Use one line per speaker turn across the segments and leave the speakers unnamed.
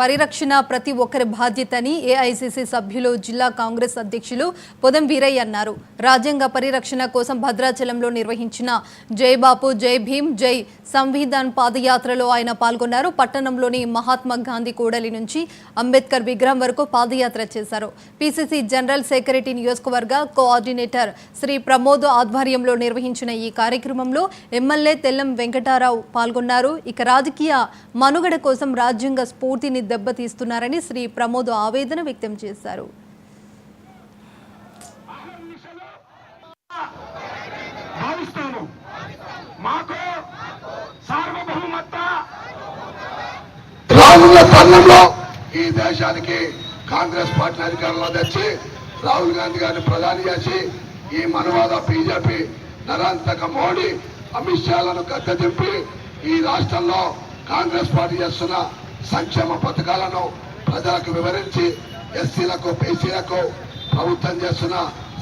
పరిరక్షణ ప్రతి ఒక్కరి బాధ్యతని ఏఐసీసీ సభ్యులు జిల్లా కాంగ్రెస్ అధ్యక్షులు పొదం వీరయ్య అన్నారు. రాజ్యాంగ పరిరక్షణ కోసం భద్రాచలంలో నిర్వహించిన జై బాపు జై భీమ్ జై సంవిధాన్ పాదయాత్రలో ఆయన పాల్గొన్నారు. పట్టణంలోని మహాత్మా గాంధీ కూడలి నుంచి అంబేద్కర్ విగ్రహం వరకు పాదయాత్ర చేశారు. పీసీసీ జనరల్ సెక్రటరీ నియోజకవర్గ కోఆర్డినేటర్ శ్రీ ప్రమోద్ ఆధ్వర్యంలో నిర్వహించిన ఈ కార్యక్రమంలో ఎమ్మెల్యే తెల్లం వెంకటారావు పాల్గొన్నారు. ఇక రాజకీయ మనుగడ కోసం రాజ్యాంగ స్ఫూర్తిని దెబ్బతీస్తున్నారని శ్రీ ప్రమోద్ ఆవేదన వ్యక్తం చేశారు.
రానున్న తరుణంలో ఈ దేశానికి కాంగ్రెస్ పార్టీ అధికారంలో తెచ్చి రాహుల్ గాంధీ గారిని ప్రధాని చేసి ఈ మనవాద బీజేపీ నరాంతక మోడీ అమిత్ షాలను గద్దెదింపి ఈ రాష్ట్రంలో కాంగ్రెస్ పార్టీ చేస్తున్న సంక్షేమ పథకాలను ప్రజలకు వివరించి ఎస్సీలకు బీసీలకు ప్రభుత్వం చేస్తున్న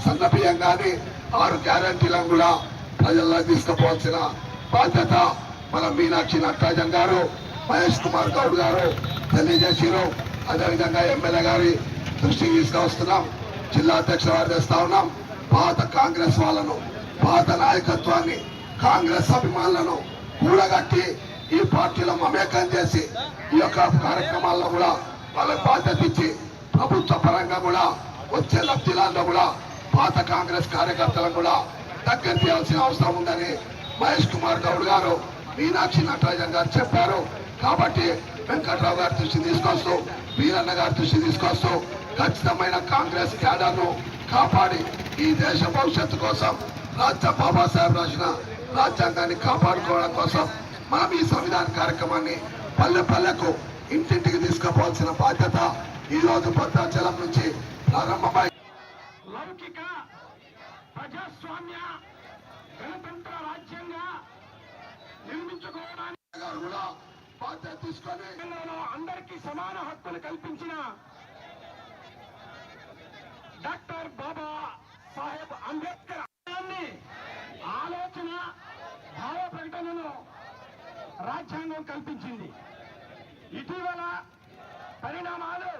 సన్నబియ్యం కానీ 6 గ్యారంటీలను కూడా ప్రజల్లో తీసుకుపోవాల్సిన బాధ్యత మన మీనాక్షి నటరాజన్ గారు, మహేష్ కుమార్ గౌడ్ గారు తెలియజేసారు. అదేవిధంగా ఎమ్మెల్యే గారి దృష్టికి తీసుకువస్తున్నాం. జిల్లా అధ్యక్షుల వారు తెస్తా ఉన్నాం. పాత కాంగ్రెస్ వాళ్ళను, పాత నాయకత్వాన్ని, కాంగ్రెస్ అభిమానులను కూడగట్టి ఈ పార్టీలో మమేకం చేసి ఈ యొక్క కార్యక్రమాల్లో కూడా వాళ్ళకి బాధ్యత ఇచ్చి ప్రభుత్వ పరంగా కూడా వచ్చే లబ్ధిలాల్లో కూడా పాత కాంగ్రెస్ కార్యకర్తలను కూడా దగ్గర తీయాల్సిన అవసరం ఉందని మహేష్ కుమార్ గౌడ్ గారు, మీనాక్షి నటరాజన్ గారు చెప్పారు. కాబట్టి వెంకట్రావు గారి దృష్టి తీసుకొస్తూ, వీరన్న గారి దృష్టి తీసుకొస్తూ ఖచ్చితమైన కాంగ్రెస్ క్యాడర్ను కాపాడి ఈ దేశ భవిష్యత్తు కోసం బాబాసాహెబ్ రాసిన రాజ్యాంగాన్ని కాపాడుకోవడం కోసం మనం ఈ సంవిధాన కార్యక్రమాన్ని పల్లె పల్లెకు ఇంటింటికి తీసుకుపోవాల్సిన బాధ్యత ఈ రోజు భద్రాచలం నుంచి ప్రారంభమై
లౌకిక ప్రజాస్వామ్య గణతంత్ర రాజ్యంగా నిర్మించుకోవడానికి
కూడా బాధ్యత తీసుకొని
అందరికీ సమాన హక్కులు కల్పించిన డాక్టర్ బాబా సాహెబ్ అంబేద్కర్ ఆలోచన భావ ప్రకటనను రాజ్యాంగం కల్పించింది. ఇటీవల పరిణామాలు